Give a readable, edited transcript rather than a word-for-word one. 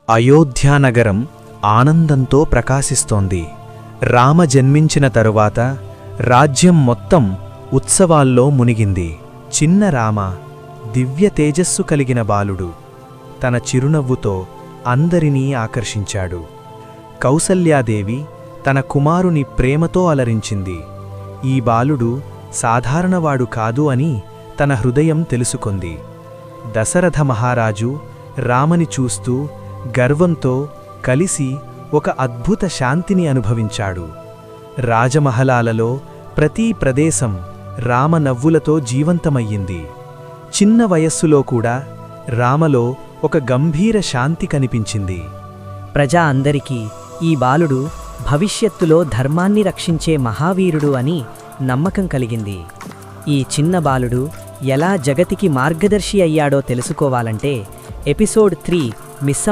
అయోధ్యానగరం ఆనందంతో ప్రకాశిస్తోంది. రామ జన్మించిన తరువాత రాజ్యం మొత్తం ఉత్సవాల్లో మునిగింది. చిన్న రామ దివ్య తేజస్సు కలిగిన బాలుడు. తన చిరునవ్వుతో అందరినీ ఆకర్షించాడు. కౌసల్యాదేవి తన కుమారుని ప్రేమతో అలరించింది. ఈ బాలుడు సాధారణవాడు కాదు అని తన హృదయం తెలుసుకొంది. దశరథ మహారాజు రామని చూస్తూ గర్వంతో కలిసి ఒక అద్భుత శాంతిని అనుభవించాడు. రాజమహలాలలో ప్రతి ప్రదేశం రామ నవ్వులతో జీవంతమయ్యింది. చిన్న వయస్సులో కూడా రామలో ఒక గంభీర శాంతి కనిపించింది. ప్రజా అందరికీ ఈ బాలుడు భవిష్యత్తులో ధర్మాన్ని రక్షించే మహావీరుడు అని నమ్మకం కలిగింది. ఈ చిన్న బాలుడు ఎలా జగతికి మార్గదర్శి అయ్యాడో తెలుసుకోవాలంటే ఎపిసోడ్ 3 మిస్